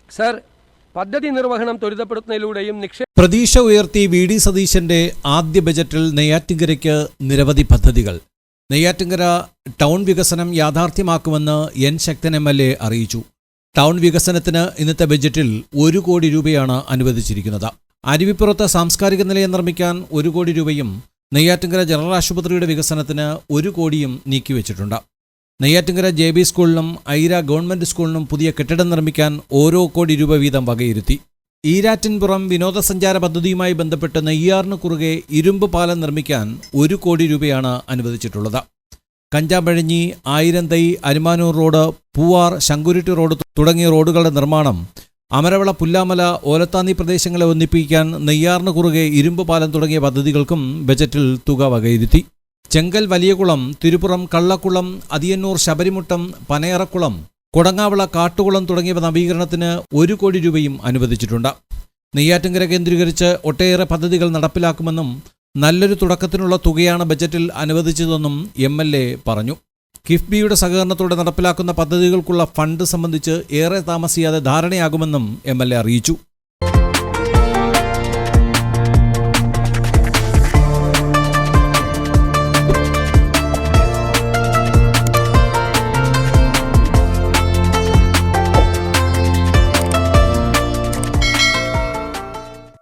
Sir, പദ്ധതി നിർവഹണം ത്വരിതപ്പെടുത്തുന്നതിലൂടെയും പ്രതീക്ഷ ഉയർത്തി വി ഡി സതീശന്റെ ആദ്യ ബജറ്റിൽ നെയ്യാറ്റിൻകരയ്ക്ക് നിരവധി പദ്ധതികൾ. നെയ്യാറ്റിൻകര ടൗൺ വികസനം യാഥാർത്ഥ്യമാക്കുമെന്ന് എൻ ശക്തൻ MLA അറിയിച്ചു. ടൗൺ വികസനത്തിന് ഇന്നത്തെ ബജറ്റിൽ 1 കോടി രൂപയാണ് അനുവദിച്ചിരിക്കുന്നത്. അരുവിപ്പുറത്ത് സാംസ്കാരിക നിലയം നിർമ്മിക്കാൻ 1 കോടി രൂപയും നെയ്യാറ്റിൻകര ജനറൽ ആശുപത്രിയുടെ വികസനത്തിന് 1 കോടിയും നീക്കിവെച്ചിട്ടുണ്ട്. നെയ്യാറ്റിൻകര JB സ്കൂളിനും ഐര ഗവൺമെന്റ് സ്കൂളിനും പുതിയ കെട്ടിടം നിർമ്മിക്കാൻ ഓരോ കോടി രൂപ വീതം വകയിരുത്തി. ഈരാറ്റിൻപുറം വിനോദസഞ്ചാര പദ്ധതിയുമായി ബന്ധപ്പെട്ട് നെയ്യാറിന് കുറുകെ ഇരുമ്പ് പാലം നിർമ്മിക്കാൻ 1 കോടി രൂപയാണ് അനുവദിച്ചിട്ടുള്ളത്. കഞ്ചാമ്പഴഞ്ഞി, ആയിരന്തൈ, അരുമാനൂർ റോഡ്, പൂവാർ, ശങ്കുരുട്ടി റോഡ് തുടങ്ങിയ റോഡുകളുടെ നിർമ്മാണം, അമരവള, പുല്ലാമല, ഓലത്താന്നി പ്രദേശങ്ങളെ ഒന്നിപ്പിക്കാൻ നെയ്യാറിന് കുറുകെ ഇരുമ്പ് പാലം തുടങ്ങിയ പദ്ധതികൾക്കും ബജറ്റിൽ തുക വകയിരുത്തി. ചെങ്കൽ, വലിയകുളം, തിരുപ്പുറം, കള്ളക്കുളം, അതിയന്നൂർ, ശബരിമുട്ടം, പനയറക്കുളം, കൊടങ്ങാവള, കാട്ടുകുളം തുടങ്ങിയവ നവീകരണത്തിന് 1 കോടി രൂപയും അനുവദിച്ചിട്ടുണ്ട്. നെയ്യാറ്റിൻകര കേന്ദ്രീകരിച്ച് ഒട്ടേറെ പദ്ധതികൾ നടപ്പിലാക്കുമെന്നും നല്ലൊരു തുടക്കത്തിനുള്ള തുകയാണ് ബജറ്റിൽ അനുവദിച്ചതെന്നും MLA പറഞ്ഞു. കിഫ്ബിയുടെ സഹകരണത്തോടെ നടപ്പിലാക്കുന്ന പദ്ധതികൾക്കുള്ള ഫണ്ട് സംബന്ധിച്ച് ഏറെ താമസിയാതെ ധാരണയാകുമെന്നും MLA അറിയിച്ചു.